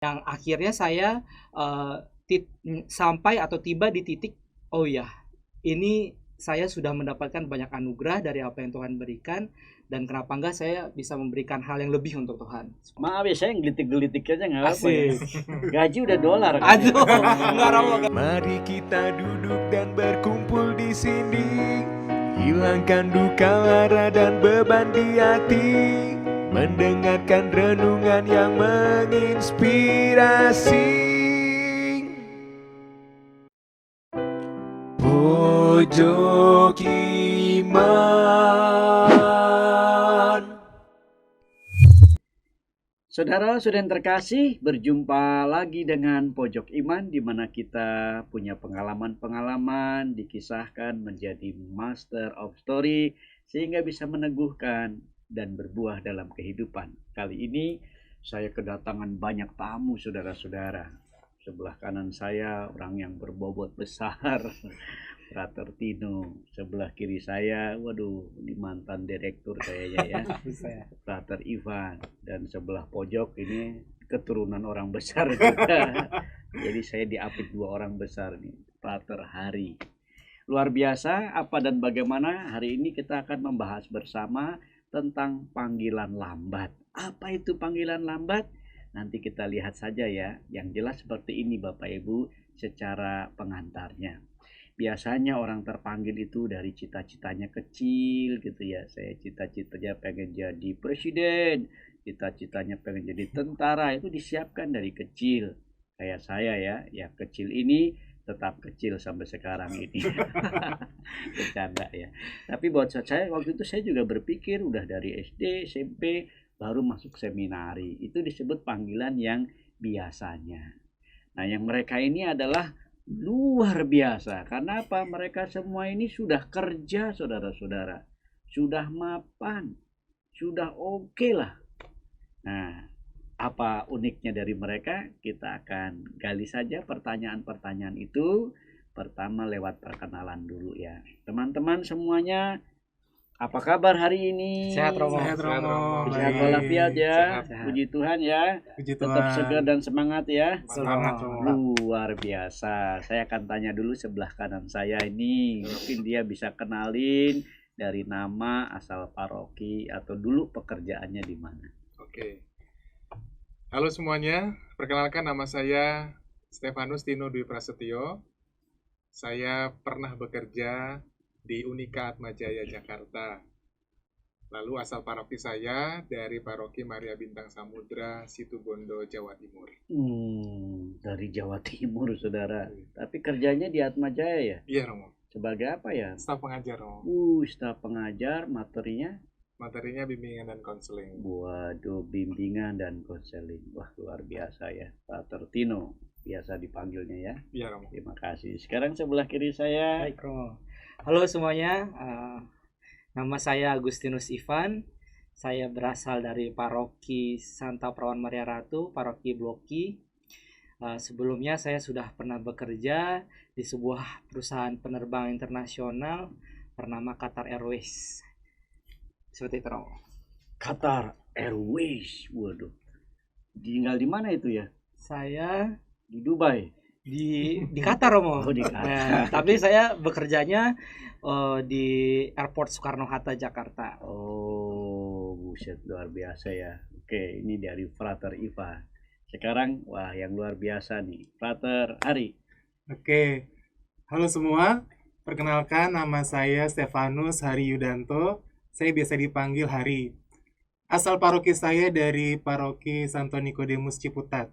Yang akhirnya saya eh, sampai atau tiba di titik, oh ya, ini saya sudah mendapatkan banyak anugerah dari apa yang Tuhan berikan, dan kenapa enggak saya bisa memberikan hal yang lebih untuk Tuhan. Maaf ya, saya gelitik-gelitik aja nggak apa ya. Asik. Gaji udah dolar kan. Aduh, enggak Romo. Mari kita duduk dan berkumpul di sini, hilangkan duka lara dan beban di hati, mendengarkan renungan yang menginspirasi. Pojok Iman. Saudara-saudara yang terkasih, berjumpa lagi dengan Pojok Iman, di mana kita punya pengalaman-pengalaman dikisahkan menjadi master of story sehingga bisa meneguhkan dan berbuah dalam kehidupan. Kali ini saya kedatangan banyak tamu, saudara-saudara. Sebelah kanan saya orang yang berbobot besar, Frater Tino. Sebelah kiri saya, waduh, ini mantan direktur kayaknya ya, Frater Ivan. Dan sebelah pojok ini keturunan orang besar juga. Jadi saya diapit dua orang besar nih, Frater Hari. Luar biasa apa dan bagaimana. Hari ini kita akan membahas bersama tentang panggilan lambat. Apa itu panggilan lambat? Nanti kita lihat saja ya. Yang jelas seperti ini Bapak Ibu secara pengantarnya. Biasanya orang terpanggil itu dari cita-citanya kecil gitu ya. Saya cita-citanya pengen jadi presiden, cita-citanya pengen jadi tentara, itu disiapkan dari kecil. Kayak saya ya, yang kecil ini tetap kecil sampai sekarang ini. Bercanda ya. Tapi buat saya waktu itu saya juga berpikir udah dari SD, SMP baru masuk seminari. Itu disebut panggilan yang biasanya. Nah, yang mereka ini adalah luar biasa. Karena apa? Mereka semua ini sudah kerja, saudara-saudara. Sudah mapan. Sudah oke lah. Nah, apa uniknya dari mereka? Kita akan gali saja pertanyaan-pertanyaan itu. Pertama lewat perkenalan dulu ya. Teman-teman semuanya, apa kabar hari ini? Sehat Romo. Sehat Romo. Sehat Baik. walafiat ya. Sehat. Puji Tuhan ya. Puji Tetap Tuhan. segar dan semangat ya. Semangat Romo. Luar biasa. Saya akan tanya dulu sebelah kanan saya ini. Mungkin dia bisa kenalin dari nama, asal paroki, atau dulu pekerjaannya di mana. Oke. Halo semuanya, perkenalkan nama saya Stefanus Tino Dwi Prasetyo. Saya pernah bekerja di Unika Atmajaya Jakarta. Lalu asal paroki saya dari paroki Maria Bintang Samudra, Situbondo, Jawa Timur. Dari Jawa Timur, saudara. Tapi kerjanya di Atmajaya ya? Iya Romo, Sebagai apa ya? staf pengajar Romo. Staf pengajar, materinya? Materinya bimbingan dan konseling. Waduh, bimbingan dan konseling. Wah, luar biasa ya. Frater Tino, biasa dipanggilnya ya. Iya Romo. Terima kasih. Sekarang sebelah kiri saya. Baik Romo. Halo semuanya, nama saya Agustinus Ivan. Saya berasal dari paroki Santa Perawan Maria Ratu, paroki Bloki. Sebelumnya saya sudah pernah bekerja di sebuah perusahaan penerbangan internasional bernama Qatar Airways. Seperti itu Romo. Qatar Airways. Waduh. Tinggal di mana itu ya? Saya Di Dubai. di Qatar Romo. Oh, di Qatar. Tapi saya bekerjanya di Airport Soekarno-Hatta Jakarta. Oh, buset, luar biasa ya. Oke, ini dari Frater Iva. Sekarang, wah, yang luar biasa nih, Frater Hari. Oke. Halo semua, perkenalkan nama saya Stefanus Hari Yudanto. Saya biasa dipanggil Hari. Asal paroki saya dari paroki Santo Nikodemus Ciputat.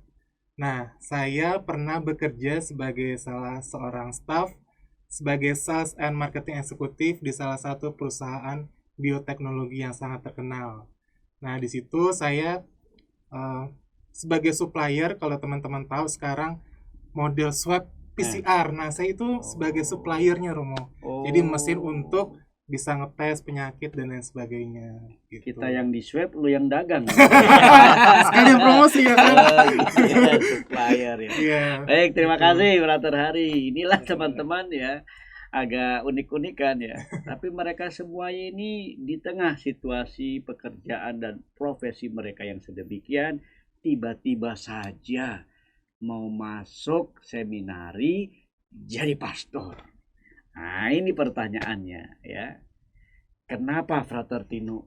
Nah, saya pernah bekerja sebagai salah seorang staf sebagai Sales and Marketing Eksekutif di salah satu perusahaan bioteknologi yang sangat terkenal. Nah, di situ saya sebagai supplier, kalau teman-teman tahu sekarang model swab PCR. Nah, saya itu sebagai suppliernya Romo. Jadi mesin untuk bisa ngetes penyakit dan lain sebagainya. Gitu. Kita yang di swab, lu yang dagang. Sekalian promosi ya kan? Supplier ya. Iya. Baik, terima kasih Frater Hari. Inilah teman-teman ya, agak unik-unikan ya. Tapi mereka semua ini di tengah situasi pekerjaan dan profesi mereka yang sedemikian tiba-tiba saja mau masuk seminari jadi pastor? Nah, ini pertanyaannya ya. Kenapa Frater Tino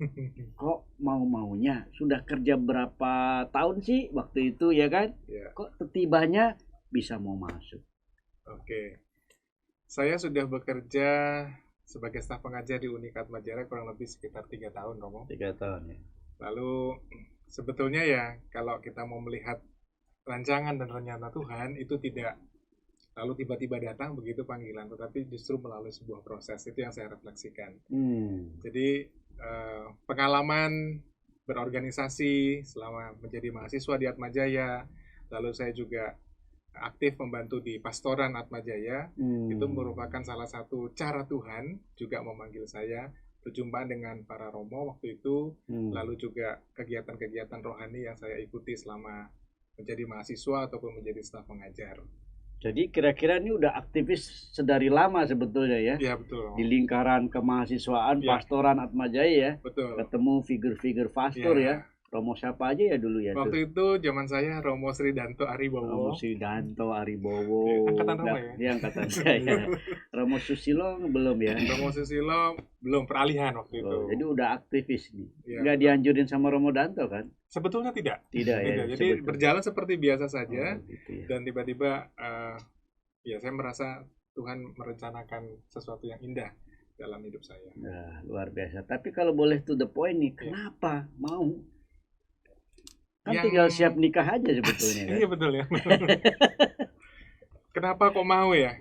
kok mau-maunya? Sudah kerja berapa tahun sih waktu itu ya kan? Ya. Kok tibanya bisa mau masuk? Oke. Saya sudah bekerja sebagai staf pengajar di Unikat Atmajaya kurang lebih sekitar 3 tahun, Romo. 3 tahun ya. Lalu sebetulnya ya kalau kita mau melihat rancangan dan rencana Tuhan itu tidak lalu tiba-tiba datang begitu panggilan, tetapi justru melalui sebuah proses. Itu yang saya refleksikan. Jadi pengalaman berorganisasi selama menjadi mahasiswa di Atmajaya, lalu saya juga aktif membantu di pastoran Atmajaya, itu merupakan salah satu cara Tuhan juga memanggil saya perjumpaan dengan para romo waktu itu, lalu juga kegiatan-kegiatan rohani yang saya ikuti selama menjadi mahasiswa ataupun menjadi staf pengajar. Jadi kira-kira ini udah aktivis sedari lama sebetulnya ya? Iya betul. Di lingkaran kemahasiswaan, pastoran Atmajaya ya? Betul. Ketemu figur-figur pastor ya? Romo siapa aja ya dulu ya? Waktu itu zaman saya Romo Sridanto Aribowo. Romo Sridanto Aribowo. Angkatan Romo ya? Iya, angkatan saya. Romo Susilo belum ya? Romo Susilo belum, peralihan waktu itu. Jadi udah aktivis nih. Ya. Nggak dianjurin sama Romo Danto kan? Sebetulnya tidak. Tidak ya. Jadi berjalan seperti biasa saja. Gitu ya. Dan tiba-tiba ya saya merasa Tuhan merencanakan sesuatu yang indah dalam hidup saya. Nah, luar biasa. Tapi kalau boleh to the point nih, kenapa mau? Kan tinggal siap nikah aja sebetulnya kan? Iya betul ya. Kenapa kok mau ya?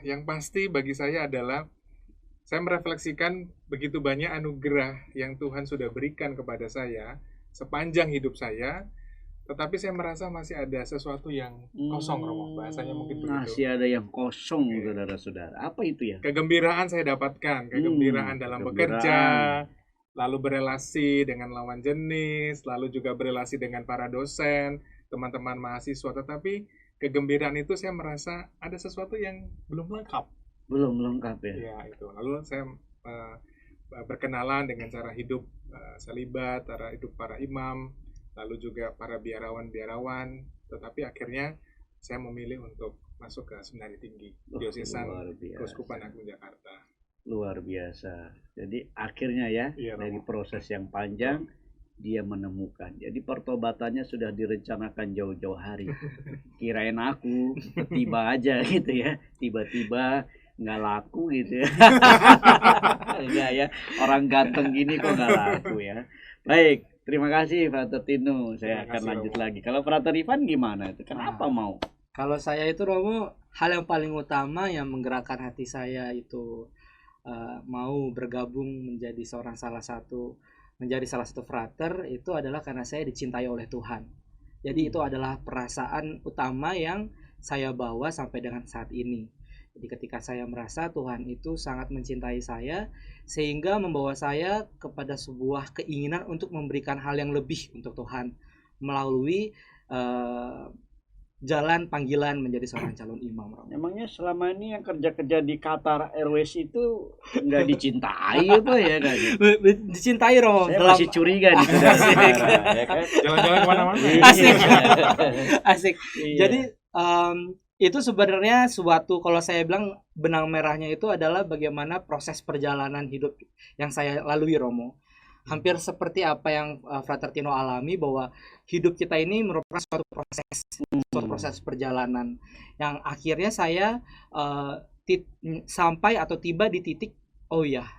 Yang pasti bagi saya adalah saya merefleksikan begitu banyak anugerah yang Tuhan sudah berikan kepada saya sepanjang hidup saya, tetapi saya merasa masih ada sesuatu yang kosong, Romo. Bahasanya mungkin begitu. Masih ada yang kosong, saudara-saudara. Apa itu ya? Kegembiraan saya dapatkan, kegembiraan dalam bekerja, lalu berelasi dengan lawan jenis, lalu juga berelasi dengan para dosen, teman-teman mahasiswa. Tetapi kegembiraan itu saya merasa ada sesuatu yang belum lengkap. Belum lengkap ya? Ya, itu. Lalu saya berkenalan dengan cara hidup selibat, cara hidup para imam, lalu juga para biarawan-biarawan. Tetapi akhirnya saya memilih untuk masuk ke Seminari Tinggi Diocesan Keuskupan Agung Jakarta. Luar biasa. Jadi akhirnya ya, dari proses yang panjang dia menemukan. Jadi pertobatannya sudah direncanakan jauh-jauh hari. Kirain aku tiba aja gitu ya, tiba-tiba nggak laku gitu ya. Enggak ya, orang ganteng gini kok nggak laku ya. Baik, terima kasih Frater Tino. Saya akan lanjut lagi. Kalau Frater Ivan gimana itu? Kenapa mau? Kalau saya itu Romo, hal yang paling utama yang menggerakkan hati saya itu mau bergabung menjadi salah satu frater itu adalah karena saya dicintai oleh Tuhan. Jadi itu adalah perasaan utama yang saya bawa sampai dengan saat ini. Jadi ketika saya merasa Tuhan itu sangat mencintai saya sehingga membawa saya kepada sebuah keinginan untuk memberikan hal yang lebih untuk Tuhan melalui jalan panggilan menjadi seorang calon imam. Emangnya selama ini yang kerja-kerja di Qatar Airways itu nggak dicintai apa ya kan? Dicintai Romo. Saya masih curiga nih saudara-saudara, ya kan? Jalan-jalan kemana-mana. Asik. Jadi itu sebenarnya suatu, kalau saya bilang benang merahnya itu adalah bagaimana proses perjalanan hidup yang saya lalui Romo. Hampir seperti apa yang Frater Tino alami, bahwa hidup kita ini merupakan suatu proses perjalanan yang akhirnya saya sampai atau tiba di titik, oh ya,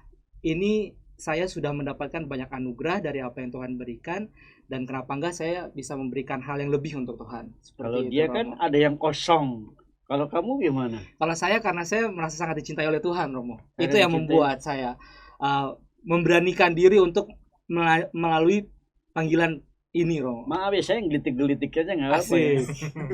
ini saya sudah mendapatkan banyak anugerah dari apa yang Tuhan berikan, dan kenapa enggak saya bisa memberikan hal yang lebih untuk Tuhan. Kalau dia kan ada yang kosong. Kalau kamu gimana? Kalau saya, karena saya merasa sangat dicintai oleh Tuhan, Romo. Itu yang membuat saya memberanikan diri untuk melalui panggilan ini, Romo. Maaf ya, saya ngelitik-gelitik aja nggak apa ya.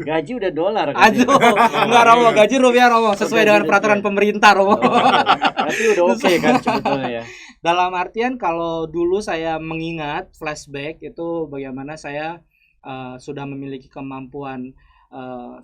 Gaji udah dolar kan? Aduh, enggak Romo, gaji rupiah Romo, sesuai dengan peraturan pemerintah Romo. Tapi udah oke kan sebetulnya ya. Dalam artian kalau dulu saya mengingat flashback itu bagaimana saya sudah memiliki kemampuan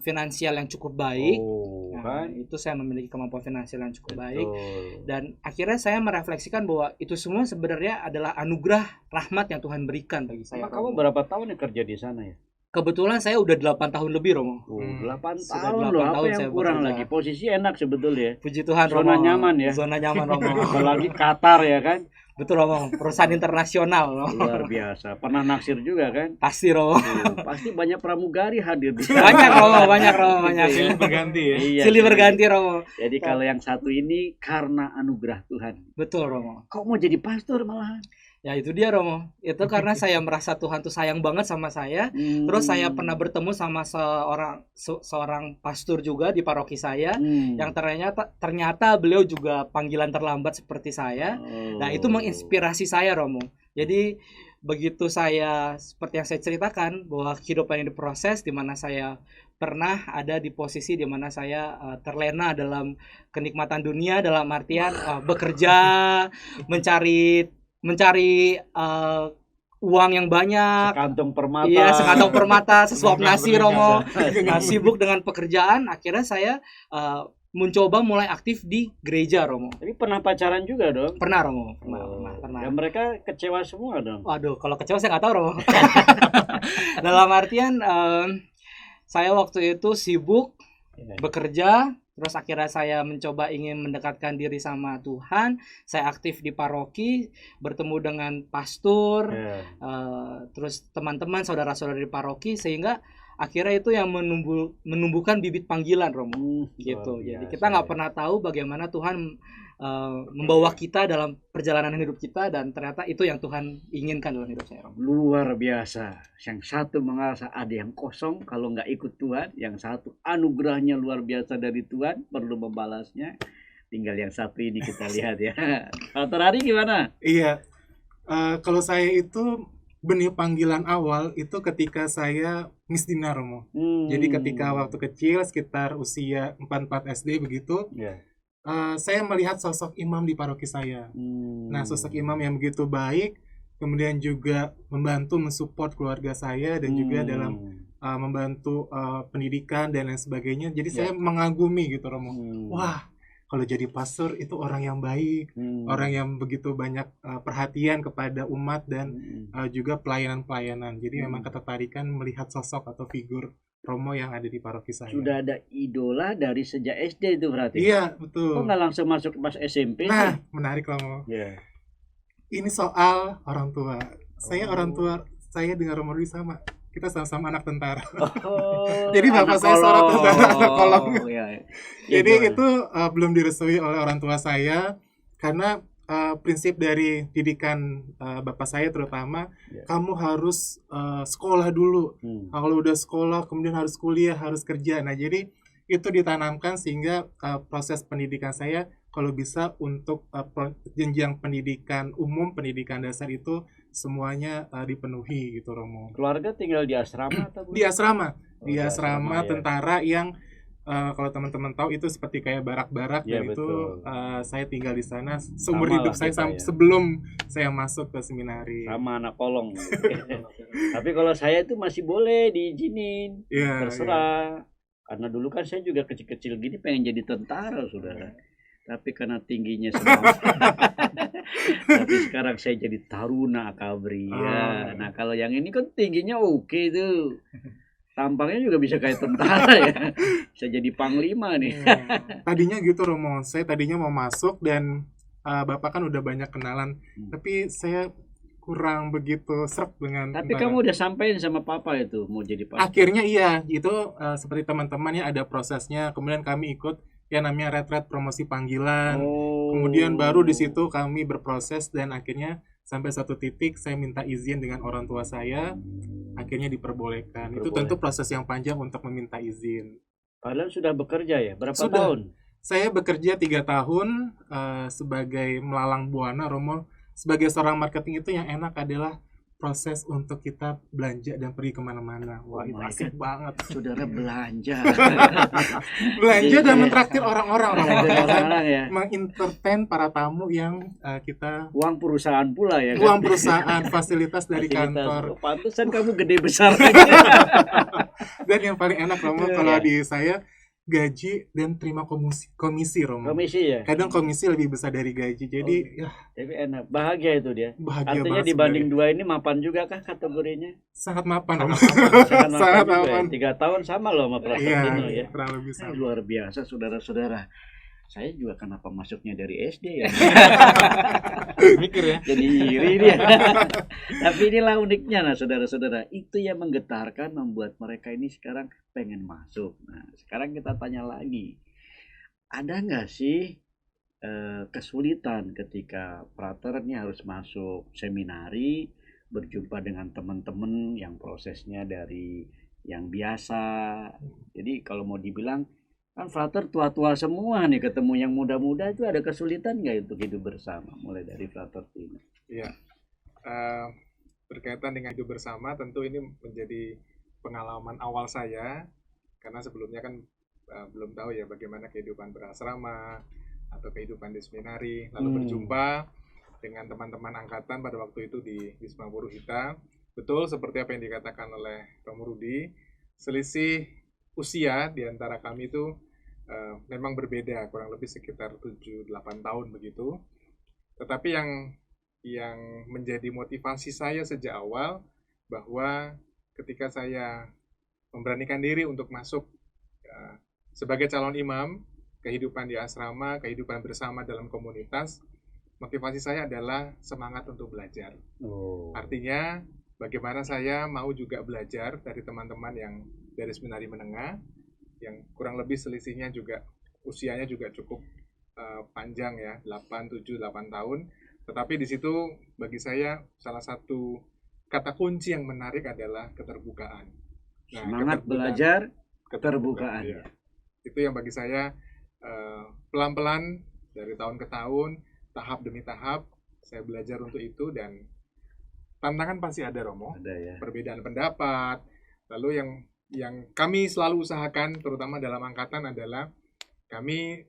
finansial yang cukup baik. Oh, Nah, kan? itu saya memiliki kemampuan finansial yang cukup baik. Betul. Dan akhirnya saya merefleksikan bahwa itu semua sebenarnya adalah anugerah rahmat yang Tuhan berikan bagi saya. Emang kamu Romo. berapa tahun ya kerja di sana ya? Kebetulan saya udah 8 tahun lebih, Romo. 8 Sudah tahun 8 loh, apa tahun yang saya kurang bekerja. lagi? Posisi enak sebetulnya. Puji Tuhan, Zona Romo. nyaman ya. Zona nyaman, Romo. Apalagi Qatar ya kan? Betul, Romo. Perusahaan internasional, Romo. Luar biasa. Pernah naksir juga kan? Pasti, Romo. Pasti banyak pramugari hadir di sana. Banyak, Romo. Banyak, Romo. Banyak. Silih berganti ya. Iya, Silih berganti, Romo. Jadi kalau yang satu ini karena anugerah Tuhan. Betul, Romo. Kok mau jadi pastor malahan? Ya itu dia, Romo. Itu karena saya merasa Tuhan tuh sayang banget sama saya. Terus saya pernah bertemu sama seorang pastor juga di paroki saya, yang ternyata beliau juga panggilan terlambat seperti saya. Nah, itu menginspirasi saya, Romo. Jadi begitu saya, seperti yang saya ceritakan, bahwa kehidupan ini proses di mana saya pernah ada di posisi di mana saya terlena dalam kenikmatan dunia, dalam artian bekerja, mencari uang yang banyak. Sekantong permata. Iya, sekantong permata, sesuap nasi, Romo. Iya. Nah, sibuk dengan pekerjaan, akhirnya saya mencoba mulai aktif di gereja, Romo. Tapi pernah pacaran juga dong? Pernah, Romo. Pernah. Dan mereka kecewa semua dong? Waduh, kalau kecewa saya nggak tahu, Romo. Dalam artian saya waktu itu sibuk bekerja, terus akhirnya saya mencoba ingin mendekatkan diri sama Tuhan. Saya aktif di paroki, bertemu dengan pastor, terus teman-teman, saudara-saudara di paroki, sehingga akhirnya itu yang menumbuhkan bibit panggilan, Romo. Gitu. Jadi kita nggak pernah tahu bagaimana Tuhan membawa kita dalam perjalanan hidup kita, dan ternyata itu yang Tuhan inginkan dalam hidup saya, Romo. Luar biasa. Yang satu merasa ada yang kosong kalau nggak ikut Tuhan, yang satu anugerahnya luar biasa dari Tuhan, perlu membalasnya. Tinggal yang satu ini kita lihat ya. Kalau Hari gimana? Iya. Kalau saya itu benih panggilan awal itu ketika saya misdina, Romo. Jadi ketika waktu kecil sekitar usia 4 SD begitu, saya melihat sosok imam di paroki saya. Nah, sosok imam yang begitu baik, kemudian juga membantu mensupport keluarga saya dan juga dalam membantu pendidikan dan lain sebagainya. Jadi saya mengagumi gitu, Romo. Wah, kalau jadi pastor itu orang yang baik, orang yang begitu banyak perhatian kepada umat dan juga pelayanan-pelayanan. Jadi memang ketertarikan melihat sosok atau figur Romo yang ada di paroki saya. Sudah ada idola dari sejak SD itu berarti? Iya, betul. Kok nggak langsung masuk pas SMP? Nah, menarik, Romo. Ini soal orang tua. Orang tua saya dengan Romo Rudi sama. Kita sama-sama anak tentara. Jadi bapak saya seorang tentara, anak kolong. Jadi itu belum direstui oleh orang tua saya, karena prinsip dari didikan bapak saya terutama, kamu harus sekolah dulu. Kalau udah sekolah kemudian harus kuliah, harus kerja. Nah, jadi itu ditanamkan sehingga proses pendidikan saya kalau bisa untuk jenjang pendidikan umum, pendidikan dasar itu semuanya dipenuhi gitu, Romo. Keluarga tinggal di asrama atau di asrama? Di asrama, asrama tentara yang kalau teman-teman tahu itu seperti kayak barak-barak, dan itu saya tinggal di sana seumur hidup saya sebelum saya masuk ke seminari. Sama anak kolong. Tapi kalau saya itu masih boleh diizinin, terserah. Karena dulu kan saya juga kecil-kecil gini pengen jadi tentara, saudara. Tapi karena tingginya semua. Tapi sekarang saya jadi taruna akabri. Nah, kalau yang ini kan tingginya oke tuh. Tampangnya juga bisa kayak tentara ya. Bisa jadi panglima nih. Tadinya gitu, Romo. Saya tadinya mau masuk dan Bapak kan udah banyak kenalan. Tapi saya kurang begitu serp dengan Tapi kamu udah sampein sama Papa itu mau jadi pastor? Akhirnya iya. Itu seperti teman-teman ya, ada prosesnya. Kemudian kami ikut yang namanya retret promosi panggilan. Kemudian baru di situ kami berproses dan akhirnya sampai satu titik saya minta izin dengan orang tua saya, akhirnya diperbolehkan. Itu tentu proses yang panjang untuk meminta izin. Kalian sudah bekerja ya? Berapa tahun? Saya bekerja 3 tahun sebagai melalang buana, Romo. Sebagai seorang marketing itu yang enak adalah proses untuk kita belanja dan pergi kemana-mana. Wah, itu Oh my asik banget. Saudara belanja. Belanja dan Iya. mentraktir orang-orang, Belanja orang-orang ya. mengentertain para tamu yang kita Uang perusahaan pula ya kan? uang perusahaan, fasilitas dari Fasilitas. kantor. Oh, pantesan kamu gede besar lagi. Dan yang paling enak Romo Iya. kalau di saya gaji dan terima komisi Romo. Komisi ya. Kadang komisi lebih besar dari gaji. Jadi ya Tapi enak, bahagia itu dia. bahagia Artinya banget dibanding sebenarnya. dua ini mapan juga kah kategorinya? Sangat mapan Romo. Sangat Sangat mapan juga mapan. ya. 3 tahun sama loh sama Prasetino Iya, ya. kurang lebih Nah, sama. luar biasa saudara-saudara. Saya juga kenapa masuknya dari SD ya? Mikir ya. Jadi iri dia. Tapi inilah uniknya nah saudara-saudara. Itu yang menggetarkan membuat mereka ini sekarang pengen masuk. Nah sekarang kita tanya lagi. Ada nggak sih kesulitan ketika fraternya harus masuk seminari, berjumpa dengan teman-teman yang prosesnya dari yang biasa. Jadi kalau mau dibilang kan frater tua-tua semua nih, ketemu yang muda-muda itu ada kesulitan nggak untuk hidup bersama mulai dari frater ini? Iya. Eh, berkaitan dengan hidup bersama, tentu ini menjadi pengalaman awal saya karena sebelumnya kan belum tahu ya bagaimana kehidupan berasrama atau kehidupan di seminari. Lalu berjumpa dengan teman-teman angkatan pada waktu itu di Wisma Puruhita. Betul seperti apa yang dikatakan oleh Romo Rudi, selisih usia di antara kami itu memang berbeda, kurang lebih sekitar 7-8 tahun begitu. Tetapi yang menjadi motivasi saya sejak awal bahwa ketika saya memberanikan diri untuk masuk sebagai calon imam, kehidupan di asrama, kehidupan bersama dalam komunitas, motivasi saya adalah semangat untuk belajar. Artinya bagaimana saya mau juga belajar dari teman-teman yang dari seminari menengah, yang kurang lebih selisihnya juga usianya juga cukup panjang ya, 7-8 tahun. Tetapi di situ bagi saya salah satu kata kunci yang menarik adalah keterbukaan. Semangat belajar, keterbukaan. Ya. Itu yang bagi saya pelan-pelan dari tahun ke tahun, tahap demi tahap saya belajar untuk itu, dan tantangan pasti ada Romo. Ada ya. Perbedaan pendapat. Lalu yang kami selalu usahakan terutama dalam angkatan adalah kami,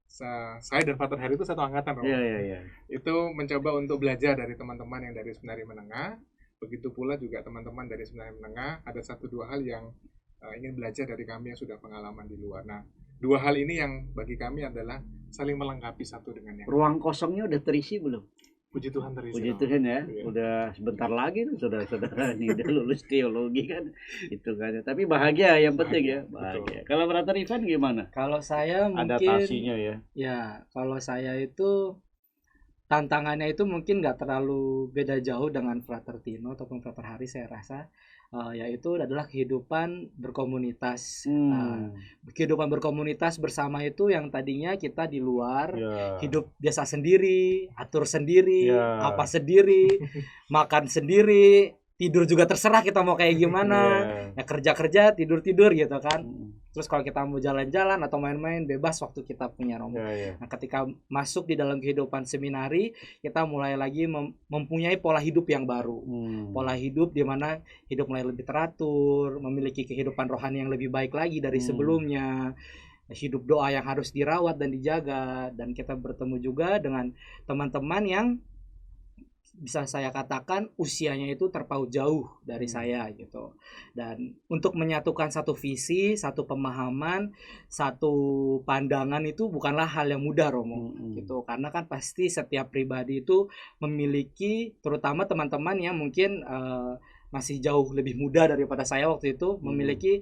saya dan Pater Hari itu satu angkatan Romo. Iya. Itu mencoba untuk belajar dari teman-teman yang dari seminari menengah. Begitu pula juga teman-teman dari seminari menengah ada 1-2 hal yang ingin belajar dari kami yang sudah pengalaman di luar. Nah, 2 hal ini yang bagi kami adalah saling melengkapi satu dengan yang lain. Ruang kosongnya udah terisi belum? Puji Tuhan terisi. Puji Tuhan ya, Iya. udah sebentar lagi tuh saudara-saudara nih udah lulus teologi kan, itu kan. Tapi bahagia yang penting ya, bahagia. Kalau Frater Ivan gimana? Kalau saya mungkin Adaptasinya ya. ya, kalau saya itu tantangannya itu mungkin nggak terlalu beda jauh dengan Frater Tino ataupun Frater Hari, saya rasa yaitu adalah kehidupan berkomunitas. Kehidupan berkomunitas bersama itu yang tadinya kita di luar hidup biasa sendiri, atur sendiri, apa sendiri, makan sendiri, tidur juga terserah kita mau kayak gimana, ya kerja tidur gitu kan. Terus kalau kita mau jalan-jalan atau main-main bebas waktu kita punya Romo. Nah ketika masuk di dalam kehidupan seminari, kita mulai lagi mempunyai pola hidup yang baru. Pola hidup di mana hidup mulai lebih teratur, memiliki kehidupan rohani yang lebih baik lagi dari sebelumnya. Hidup doa yang harus dirawat dan dijaga, dan kita bertemu juga dengan teman-teman yang bisa saya katakan usianya itu terpaut jauh dari saya gitu. Dan untuk menyatukan satu visi, satu pemahaman, satu pandangan itu bukanlah hal yang mudah Romo gitu. Karena kan pasti setiap pribadi itu memiliki, terutama teman-teman yang mungkin masih jauh lebih muda daripada saya waktu itu, memiliki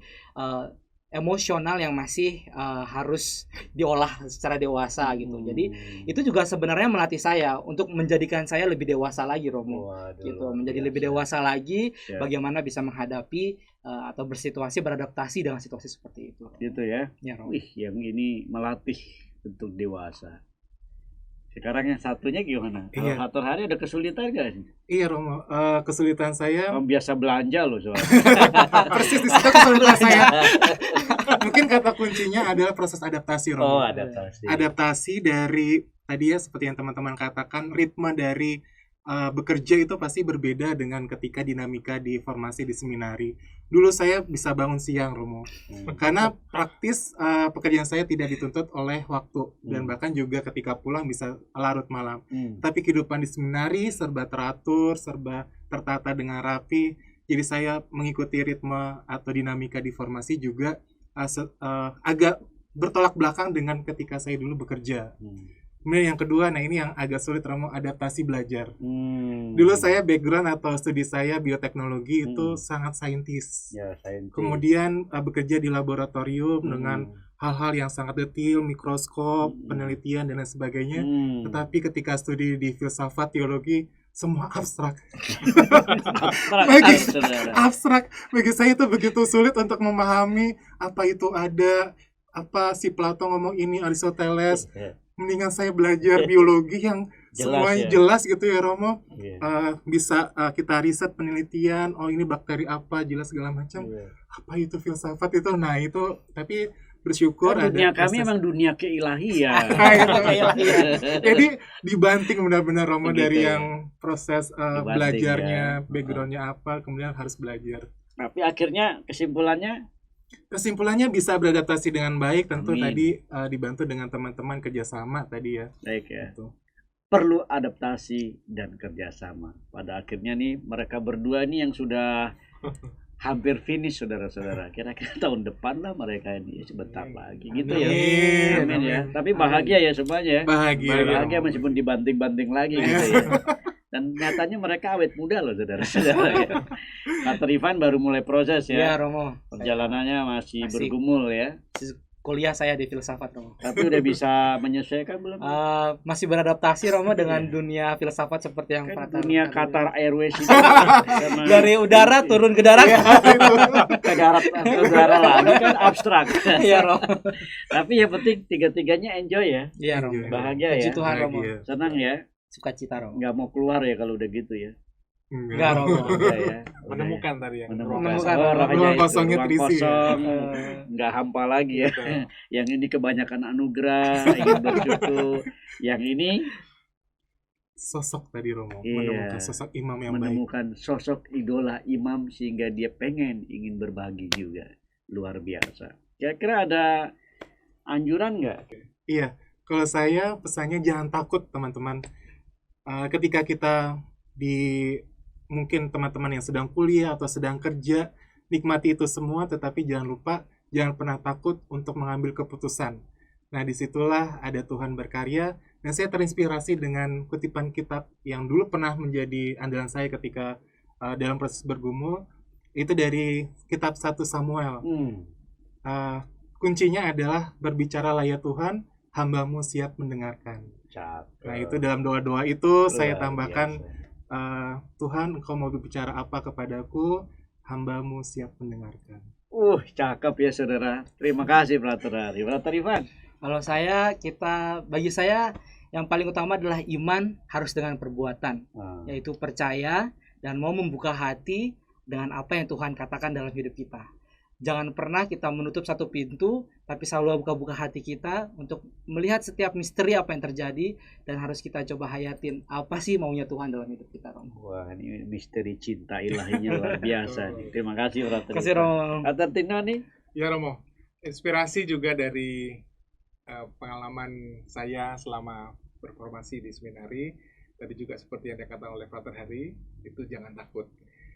emosional yang masih harus diolah secara dewasa gitu. Jadi itu juga sebenarnya melatih saya untuk menjadikan saya lebih dewasa lagi Romo. Gitu, menjadi lebih dewasa lagi bagaimana bisa menghadapi atau bersituasi, beradaptasi dengan situasi seperti itu. Gitu ya. Ya, Romo. Wih, yang ini melatih untuk dewasa. Sekarang yang satunya gimana? Kalau Frater Hari ada kesulitan gak sih? Iya Romo, kesulitan saya biasa belanja loh soalnya. persis di situ kesulitan saya. Mungkin kata kuncinya adalah proses adaptasi Romo. Adaptasi. Adaptasi dari tadi ya seperti yang teman-teman katakan, ritme dari bekerja itu pasti berbeda dengan ketika dinamika di formasi di seminari. Dulu saya bisa bangun siang, Romo, karena praktis pekerjaan saya tidak dituntut oleh waktu dan bahkan juga ketika pulang bisa larut malam. Tapi kehidupan di seminari serba teratur, serba tertata dengan rapi. Jadi saya mengikuti ritme atau dinamika di formasi juga agak bertolak belakang dengan ketika saya dulu bekerja. Kemudian yang kedua, nah ini yang agak sulit, Romo, adaptasi belajar. Dulu saya background atau studi saya bioteknologi itu sangat saintis. Ya, saintis. Kemudian bekerja di laboratorium dengan hal-hal yang sangat detail, mikroskop, penelitian dan lain sebagainya. Tetapi ketika studi di filsafat teologi, semua abstrak. Abstrak. Bagi saya itu begitu sulit untuk memahami apa itu ada, apa si Plato ngomong ini, Aristoteles. Mendingan saya belajar biologi yang semuanya jelas gitu ya, Romo. Bisa kita riset penelitian, oh ini bakteri apa, jelas segala macam. Apa itu filsafat itu? Nah itu, tapi bersyukur ada dunia kami emang dunia keilahian. Jadi dibanting benar-benar, Romo, Begitu dari ya. yang proses belajarnya, backgroundnya apa, kemudian harus belajar. Tapi akhirnya Kesimpulannya bisa beradaptasi dengan baik, tentu Amin. tadi dibantu dengan teman-teman kerjasama tadi ya. baik ya. Gitu. Perlu adaptasi dan kerjasama. Pada akhirnya nih mereka berdua nih yang sudah hampir finish, saudara-saudara. Kira-kira tahun depan lah mereka ini, sebentar lagi gitu ya. Amin ya. Tapi bahagia ya semuanya ya. Bahagia meskipun dibanting-banting lagi gitu ya. Dan nyatanya mereka awet muda loh, saudara-saudara ya. Pater Ivan baru mulai proses ya. Iya, Romo. Perjalanannya masih Masih. bergumul ya. Kuliah saya di filsafat, Romo. Tapi udah bisa menyesuaikan belum? Masih beradaptasi, Romo, dengan dunia filsafat seperti yang Kan Pater dunia tadi. Qatar Airways itu sama Dari udara turun ke darat. ke darat ke udara lagi kan abstrak. Iya, Romo. Tapi yang penting tiga-tiganya enjoy ya. Iya, Romo. Bahagia Puji ya. Tuhan, Romo. Senang ya. Sukacita, Romo. Nggak mau keluar ya kalau udah gitu ya. Enggak, Romo. Udah ya. Menemukan tadi ya. Menemukan. rohnya Ruang itu, kosongnya ruang terisi ya. kosong, nggak hampa lagi ya. Yang ini kebanyakan anugerah, ingin bersyukur. Yang ini Sosok tadi, Romo, Iya. menemukan sosok imam yang baik. menemukan sosok idola imam sehingga dia pengen ingin berbagi juga. Luar biasa. Kira-kira ada anjuran nggak? Iya, kalau saya pesannya jangan takut, teman-teman. Ketika kita mungkin teman-teman yang sedang kuliah atau sedang kerja, nikmati itu semua, tetapi jangan lupa, jangan pernah takut untuk mengambil keputusan. Nah, disitulah ada Tuhan berkarya, dan saya terinspirasi dengan kutipan kitab yang dulu pernah menjadi andalan saya ketika dalam proses bergumul, itu dari kitab 1 Samuel. Kuncinya adalah berbicaralah ya Tuhan, hambamu siap mendengarkan. Nah, itu dalam doa-doa itu saya tambahkan, Tuhan, engkau mau berbicara apa kepadaku, hambamu siap mendengarkan. Cakep ya saudara. Terima kasih Frater Hari. Frater Ivan. Kalau bagi saya yang paling utama adalah iman harus dengan perbuatan, yaitu percaya dan mau membuka hati dengan apa yang Tuhan katakan dalam hidup kita. Jangan pernah kita menutup satu pintu, tapi selalu buka-buka hati kita untuk melihat setiap misteri apa yang terjadi, dan harus kita coba hayatin apa sih maunya Tuhan dalam hidup kita, Romo. Wah, ini misteri cinta ilahinya luar biasa nih. Terima kasih Frater. Terima kasih, Romo. Frater Tino nih. Ya, Romo, inspirasi juga dari pengalaman saya selama berformasi di seminari. Tadi juga seperti yang dikatakan oleh Frater Hari, itu jangan takut.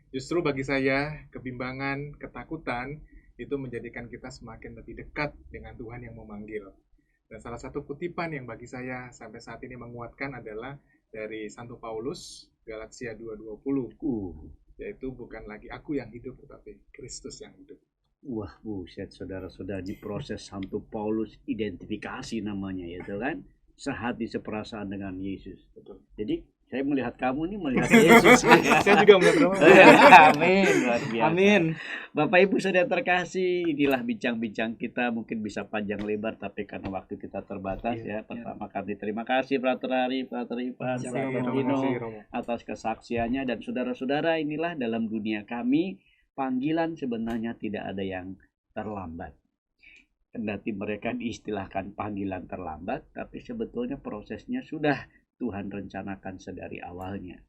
Justru bagi saya, kebimbangan, ketakutan itu menjadikan kita semakin lebih dekat dengan Tuhan yang memanggil. Dan salah satu kutipan yang bagi saya sampai saat ini menguatkan adalah dari Santo Paulus, Galatia 2:20, yaitu bukan lagi aku yang hidup, tetapi Kristus yang hidup. Wah, buset saudara-saudara, di proses Santo Paulus identifikasi namanya ya kan, sehati seperasaan dengan Yesus. Betul. Jadi saya melihat kamu nih melihat Yesus. Saya juga melihat Romo. Amin, luar biasa. Amin. Bapak Ibu saudara terkasih, inilah bincang-bincang kita, mungkin bisa panjang lebar tapi karena waktu kita terbatas ya. Pertama kali terima kasih Frater Hari, Frater Ivan, Frater Dino atas kesaksiannya, dan saudara-saudara, inilah dalam dunia kami panggilan sebenarnya tidak ada yang terlambat. Kendati mereka diistilahkan panggilan terlambat, tapi sebetulnya prosesnya sudah Tuhan rencanakan sedari awalnya.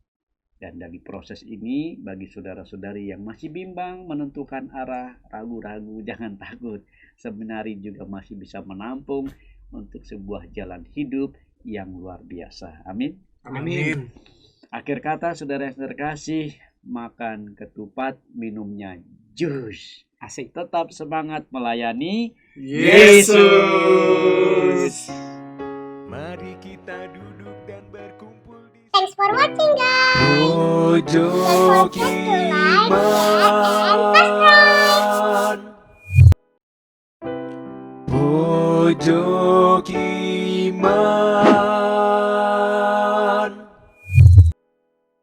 Dan dari proses ini, bagi saudara-saudari yang masih bimbang, menentukan arah, ragu-ragu, jangan takut. Seminari juga masih bisa menampung untuk sebuah jalan hidup yang luar biasa. Amin. Amin. Akhir kata, saudara yang terkasih, makan ketupat, minumnya jus. Asik. Tetap semangat melayani Yesus. Mari kita duduk dan berkumpul di Thanks for watching guys. pojok iman. Pojok iman.